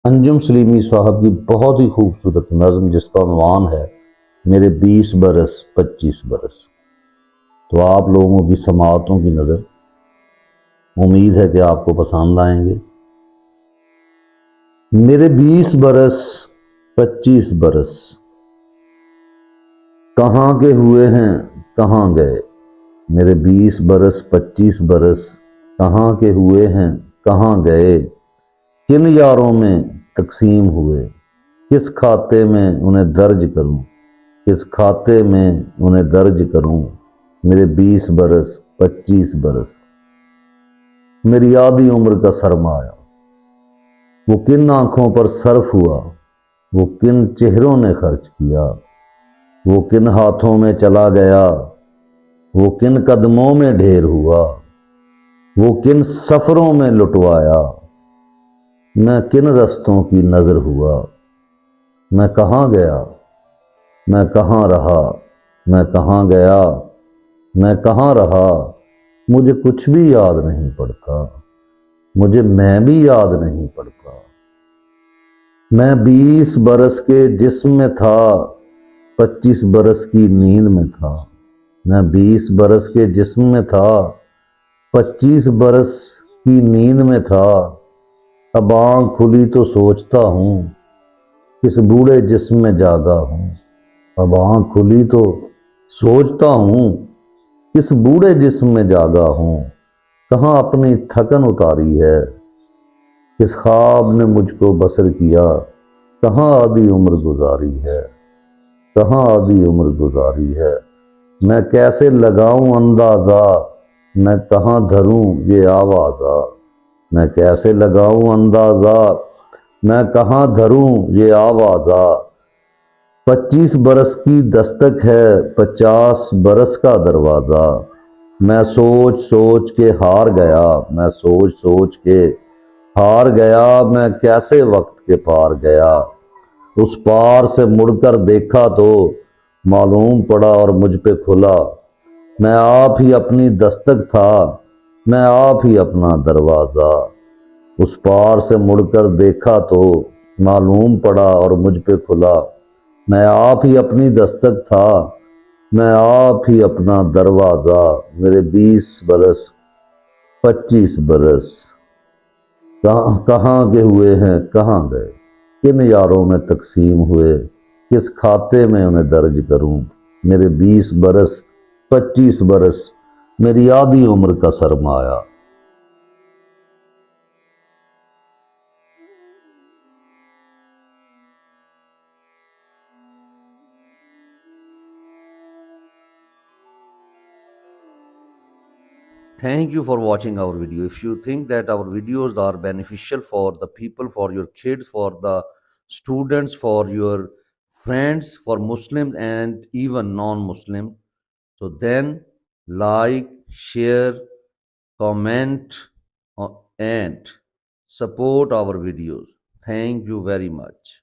انجم سلیمی صاحب کی بہت ہی خوبصورت نظم جس کا عنوان ہے میرے 20 برس 25 برس۔ تو آپ لوگوں کی سماعتوں کی نظر امید ہے کہ آپ کو پسند آئیں گے۔ میرے 20 برس 25 برس کہاں کے ہوئے ہیں کہاں گئے، میرے 20 برس 25 برس کہاں کے ہوئے ہیں کہاں گئے، کن یاروں میں تقسیم ہوئے، کس کھاتے میں انہیں درج کروں، کس کھاتے میں انہیں درج کروں، میرے 20 برس 25 برس میری آدھی عمر کا سرمایہ، وہ کن آنکھوں پر صرف ہوا، وہ کن چہروں نے خرچ کیا، وہ کن ہاتھوں میں چلا گیا، وہ کن قدموں میں ڈھیر ہوا، وہ کن سفروں میں لٹوایا، میں کن رستوں کی نظر ہوا، میں کہاں گیا، میں کہاں رہا، میں کہاں گیا، میں کہاں رہا، مجھے کچھ بھی یاد نہیں پڑتا، مجھے میں بھی یاد نہیں پڑتا۔ میں 20 برس کے جسم میں تھا، 25 برس کی نیند میں تھا، میں 20 برس کے جسم میں تھا، 25 برس کی نیند میں تھا، اب آنکھ کھلی تو سوچتا ہوں کس بوڑھے جسم میں جاگا ہوں، اب آنکھ کھلی تو سوچتا ہوں کس بوڑھے جسم میں جاگا ہوں، کہاں اپنی تھکن اتاری ہے، کس خواب نے مجھ کو بسر کیا، کہاں آدھی عمر گزاری ہے، کہاں آدھی عمر گزاری ہے، میں کیسے لگاؤں اندازہ، میں کہاں دھروں یہ آوازہ، میں کیسے لگاؤں اندازہ، میں کہاں دھروں یہ آوازہ، 25 برس کی دستک ہے 50 برس کا دروازہ، میں سوچ سوچ کے ہار گیا، میں سوچ سوچ کے ہار گیا، میں کیسے وقت کے پار گیا، اس پار سے مڑ کر دیکھا تو معلوم پڑا اور مجھ پہ کھلا، میں آپ ہی اپنی دستک تھا، میں آپ ہی اپنا دروازہ، اس پار سے مڑ کر دیکھا تو معلوم پڑا اور مجھ پہ کھلا، میں آپ ہی اپنی دستک تھا، میں آپ ہی اپنا دروازہ، میرے 20 برس 25 برس کہاں کے ہوئے ہیں کہاں گئے، کن یاروں میں تقسیم ہوئے، کس کھاتے میں انہیں درج کروں، میرے 20 برس 25 برس میری آدھی عمر کا سرمایہ۔ Thank you for watching our video. If you think that our videos are beneficial for the people, for your kids, for the students, for your friends, for Muslims and even non-Muslim, so then like, share, comment and support our videos. Thank you very much.